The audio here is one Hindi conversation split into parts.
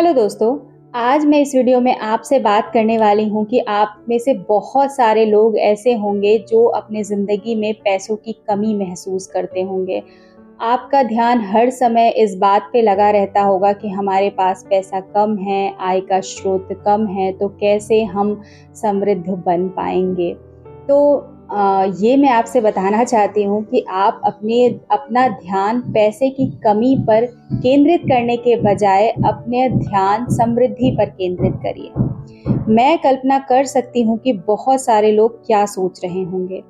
हेलो दोस्तों, आज मैं इस वीडियो में आपसे बात करने वाली हूँ कि आप में से बहुत सारे लोग ऐसे होंगे जो अपने ज़िंदगी में पैसों की कमी महसूस करते होंगे। आपका ध्यान हर समय इस बात पे लगा रहता होगा कि हमारे पास पैसा कम है, आय का स्रोत कम है, तो कैसे हम समृद्ध बन पाएँगे। तो ये मैं आपसे बताना चाहती हूँ कि आप अपना ध्यान पैसे की कमी पर केंद्रित करने के बजाय अपने ध्यान समृद्धि पर केंद्रित करिए। मैं कल्पना कर सकती हूँ कि बहुत सारे लोग क्या सोच रहे होंगे।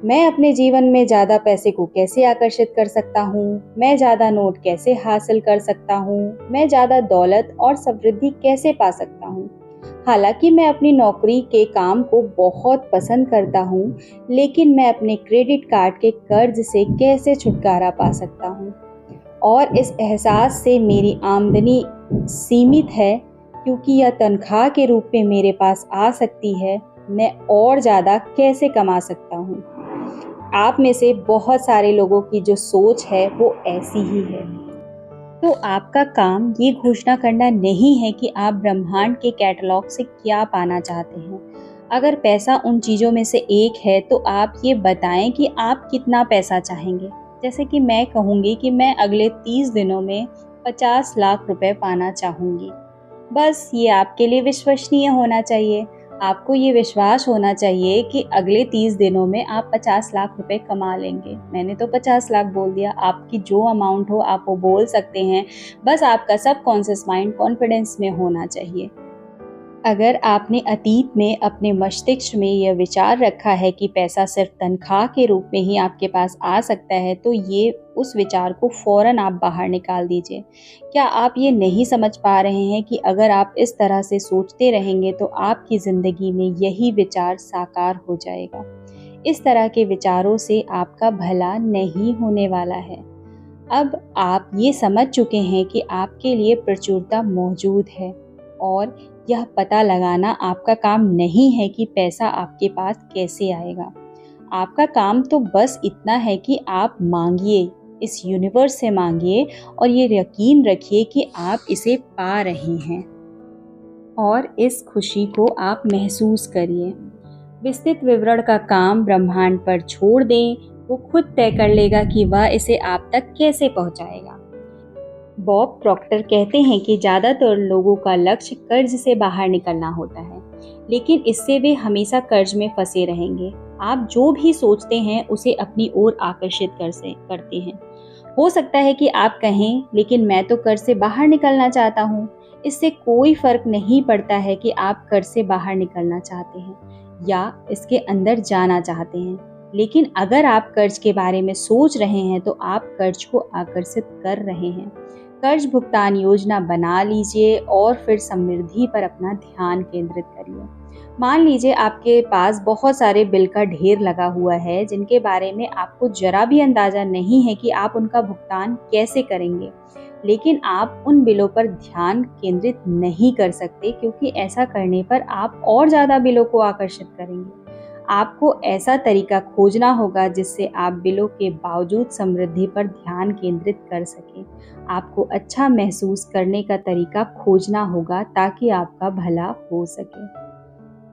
मैं अपने जीवन में ज़्यादा पैसे को कैसे आकर्षित कर सकता हूँ? मैं ज़्यादा नोट कैसे हासिल कर सकता हूँ? मैं ज़्यादा दौलत और समृद्धि कैसे पा सकता हूँ? हालांकि मैं अपनी नौकरी के काम को बहुत पसंद करता हूँ, लेकिन मैं अपने क्रेडिट कार्ड के कर्ज से कैसे छुटकारा पा सकता हूँ? और इस एहसास से मेरी आमदनी सीमित है, क्योंकि यह तनख्वाह के रूप में मेरे पास आ सकती है, मैं और ज़्यादा कैसे कमा सकता हूँ? आप में से बहुत सारे लोगों की जो सोच है वो ऐसी ही है। तो आपका काम ये घोषणा करना नहीं है कि आप ब्रह्मांड के कैटलॉग से क्या पाना चाहते हैं। अगर पैसा उन चीज़ों में से एक है तो आप ये बताएं कि आप कितना पैसा चाहेंगे। जैसे कि मैं कहूँगी कि मैं अगले 30 दिनों में 50 लाख रुपए पाना चाहूँगी। बस ये आपके लिए विश्वसनीय होना चाहिए। आपको ये विश्वास होना चाहिए कि अगले 30 दिनों में आप 50 लाख रुपए कमा लेंगे। मैंने तो 50 लाख बोल दिया, आपकी जो अमाउंट हो आप वो बोल सकते हैं। बस आपका सबकॉन्शियस माइंड कॉन्फिडेंस में होना चाहिए। अगर आपने अतीत में अपने मस्तिष्क में यह विचार रखा है कि पैसा सिर्फ तनख्वाह के रूप में ही आपके पास आ सकता है, तो ये उस विचार को फौरन आप बाहर निकाल दीजिए। क्या आप ये नहीं समझ पा रहे हैं कि अगर आप इस तरह से सोचते रहेंगे तो आपकी ज़िंदगी में यही विचार साकार हो जाएगा। इस तरह के विचारों से आपका भला नहीं होने वाला है। अब आप ये समझ चुके हैं कि आपके लिए प्रचुरता मौजूद है, और यह पता लगाना आपका काम नहीं है कि पैसा आपके पास कैसे आएगा। आपका काम तो बस इतना है कि आप मांगिए, इस यूनिवर्स से मांगिए, और ये यकीन रखिए कि आप इसे पा रहे हैं, और इस खुशी को आप महसूस करिए। विस्तृत विवरण का काम ब्रह्मांड पर छोड़ दें, वो खुद तय कर लेगा कि वह इसे आप तक कैसे पहुंचाएगा। बॉब प्रॉक्टर कहते हैं कि ज़्यादातर लोगों का लक्ष्य कर्ज से बाहर निकलना होता है, लेकिन इससे वे हमेशा कर्ज में फंसे रहेंगे। आप जो भी सोचते हैं उसे अपनी ओर आकर्षित करते हैं। हो सकता है कि आप कहें, लेकिन मैं तो कर्ज से बाहर निकलना चाहता हूँ। इससे कोई फर्क नहीं पड़ता है कि आप कर्ज से बाहर निकलना चाहते हैं या इसके अंदर जाना चाहते हैं। लेकिन अगर आप कर्ज के बारे में सोच रहे हैं तो आप कर्ज को आकर्षित कर रहे हैं। कर्ज भुगतान योजना बना लीजिए और फिर समृद्धि पर अपना ध्यान केंद्रित करिए। मान लीजिए आपके पास बहुत सारे बिल का ढेर लगा हुआ है, जिनके बारे में आपको जरा भी अंदाजा नहीं है कि आप उनका भुगतान कैसे करेंगे। लेकिन आप उन बिलों पर ध्यान केंद्रित नहीं कर सकते, क्योंकि ऐसा करने पर आप और ज़्यादा बिलों को आकर्षित करेंगे। आपको ऐसा तरीका खोजना होगा जिससे आप बिलों के बावजूद समृद्धि पर ध्यान केंद्रित कर सकें। आपको अच्छा महसूस करने का तरीका खोजना होगा ताकि आपका भला हो सके।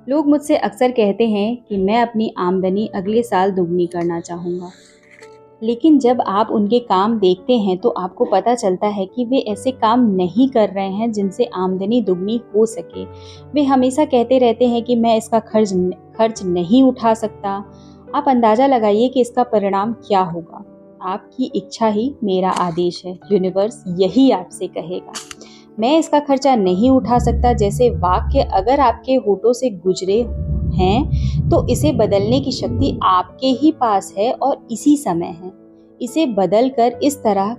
लोग मुझसे अक्सर कहते हैं कि मैं अपनी आमदनी अगले साल दुगनी करना चाहूँगा। लेकिन जब आप उनके काम देखते हैं तो आपको पता चलता है कि वे ऐसे काम नहीं कर रहे हैं जिनसे आमदनी दुगनी हो सके। वे हमेशा कहते रहते हैं कि मैं इसका खर्च नहीं उठा सकता। आप अंदाज़ा लगाइए कि इसका परिणाम क्या होगा। आपकी इच्छा ही मेरा आदेश है। यूनिवर्स यही आपसे कहेगा। मैं इसका खर्चा नहीं उठा सकता जैसे वाक्य अगर आपके होठों से गुजरे हैं तो इसे बदलने की शक्ति आपके ही पास है और इसी समय है। इसे बदलकर इस तरह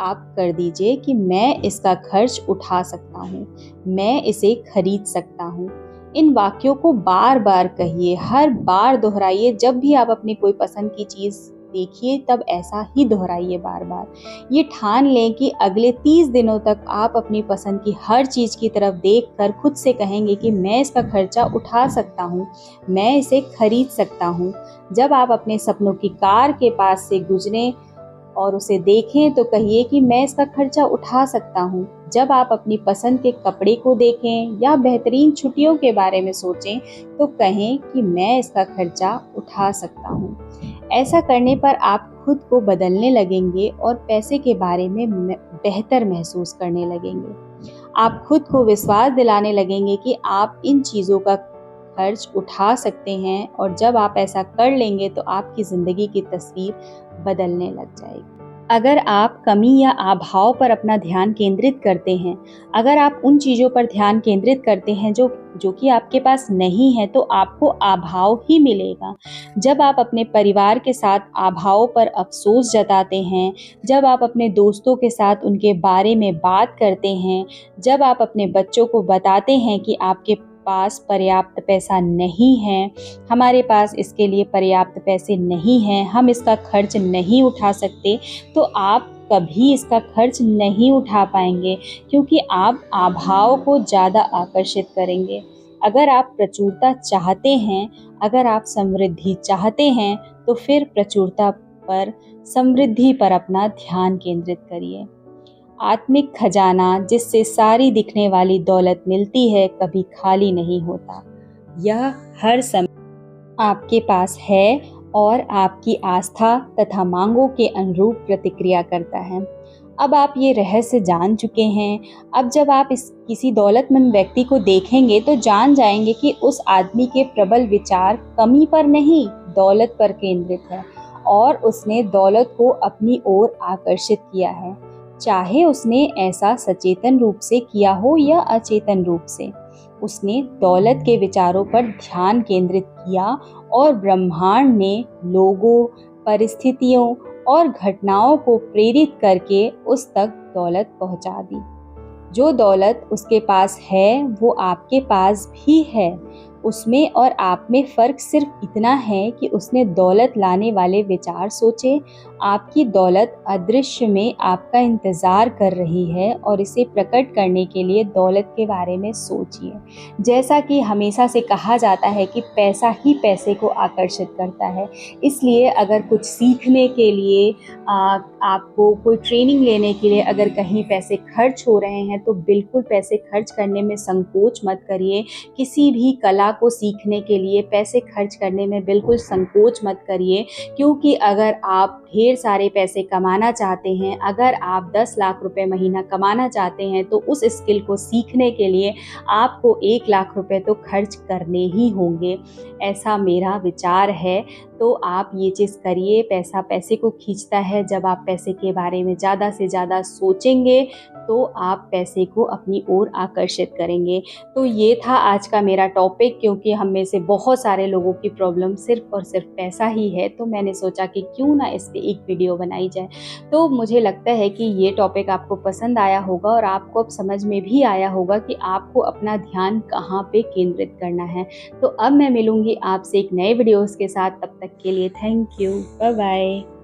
आप कर दीजिए कि मैं इसका खर्च उठा सकता हूँ, मैं इसे खरीद सकता हूँ। इन वाक्यों को बार बार कहिए, हर बार दोहराइए। जब भी आप अपनी कोई पसंद की चीज़ देखिए तब ऐसा ही दोहराइए बार बार। ये ठान लें कि अगले 30 दिनों तक आप अपनी पसंद की हर चीज़ की तरफ देखकर खुद से कहेंगे कि मैं इसका खर्चा उठा सकता हूँ, मैं इसे खरीद सकता हूँ। जब आप अपने सपनों की कार के पास से गुजरें और उसे देखें तो कहिए कि मैं इसका खर्चा उठा सकता हूँ। जब आप अपनी पसंद के कपड़े को देखें या बेहतरीन छुट्टियों के बारे में सोचें तो कहें कि मैं इसका खर्चा उठा सकता हूँ। ऐसा करने पर आप खुद को बदलने लगेंगे और पैसे के बारे में बेहतर महसूस करने लगेंगे। आप खुद को विश्वास दिलाने लगेंगे कि आप इन चीज़ों का खर्च उठा सकते हैं, और जब आप ऐसा कर लेंगे तो आपकी ज़िंदगी की तस्वीर बदलने लग जाएगी। अगर आप कमी या अभाव पर अपना ध्यान केंद्रित करते हैं, अगर आप उन चीज़ों पर ध्यान केंद्रित करते हैं जो कि आपके पास नहीं है, तो आपको अभाव ही मिलेगा। जब आप अपने परिवार के साथ अभाव पर अफसोस जताते हैं, जब आप अपने दोस्तों के साथ उनके बारे में बात करते हैं, जब आप अपने बच्चों को बताते हैं कि आपके पास पर्याप्त पैसा नहीं है, हमारे पास इसके लिए पर्याप्त पैसे नहीं हैं, हम इसका खर्च नहीं उठा सकते, तो आप कभी इसका खर्च नहीं उठा पाएंगे, क्योंकि आप अभाव को ज़्यादा आकर्षित करेंगे। अगर आप प्रचुरता चाहते हैं, अगर आप समृद्धि चाहते हैं, तो फिर प्रचुरता पर, समृद्धि पर अपना ध्यान केंद्रित करिए। आत्मिक खजाना, जिससे सारी दिखने वाली दौलत मिलती है, कभी खाली नहीं होता। यह हर समय आपके पास है और आपकी आस्था तथा मांगों के अनुरूप प्रतिक्रिया करता है। अब आप ये रहस्य जान चुके हैं। अब जब आप किसी दौलतमंद व्यक्ति को देखेंगे तो जान जाएंगे कि उस आदमी के प्रबल विचार कमी पर नहीं, दौलत पर केंद्रित है, और उसने दौलत को अपनी ओर आकर्षित किया है, चाहे उसने ऐसा सचेतन रूप से किया हो या अचेतन रूप से। उसने दौलत के विचारों पर ध्यान केंद्रित किया और ब्रह्मांड ने लोगों, परिस्थितियों और घटनाओं को प्रेरित करके उस तक दौलत पहुंचा दी। जो दौलत उसके पास है वो आपके पास भी है। उसमें और आप में फ़र्क सिर्फ इतना है कि उसने दौलत लाने वाले विचार सोचे। आपकी दौलत अदृश्य में आपका इंतज़ार कर रही है, और इसे प्रकट करने के लिए दौलत के बारे में सोचिए। जैसा कि हमेशा से कहा जाता है कि पैसा ही पैसे को आकर्षित करता है, इसलिए अगर कुछ सीखने के लिए आपको कोई ट्रेनिंग लेने के लिए अगर कहीं पैसे खर्च हो रहे हैं, तो बिल्कुल पैसे खर्च करने में संकोच मत करिए। किसी भी कला को सीखने के लिए पैसे खर्च करने में बिल्कुल संकोच मत करिए, क्योंकि अगर आप ढेर सारे पैसे कमाना चाहते हैं, अगर आप 10 लाख रुपए महीना कमाना चाहते हैं, तो उस स्किल को सीखने के लिए आपको 1 लाख रुपए तो खर्च करने ही होंगे। ऐसा मेरा विचार है। तो आप ये चीज़ करिए। पैसा पैसे को खींचता है। जब आप पैसे के बारे में ज़्यादा से ज़्यादा सोचेंगे तो आप पैसे को अपनी ओर आकर्षित करेंगे। तो ये था आज का मेरा टॉपिक, क्योंकि हम में से बहुत सारे लोगों की प्रॉब्लम सिर्फ़ और सिर्फ पैसा ही है, तो मैंने सोचा कि क्यों ना इस पे एक वीडियो बनाई जाए। तो मुझे लगता है कि ये टॉपिक आपको पसंद आया होगा और आपको अब समझ में भी आया होगा कि आपको अपना ध्यान कहाँ पे केंद्रित करना है। तो अब मैं मिलूँगी आपसे एक नए वीडियोज़ के साथ। तब तक के लिए थैंक यू। Bye bye.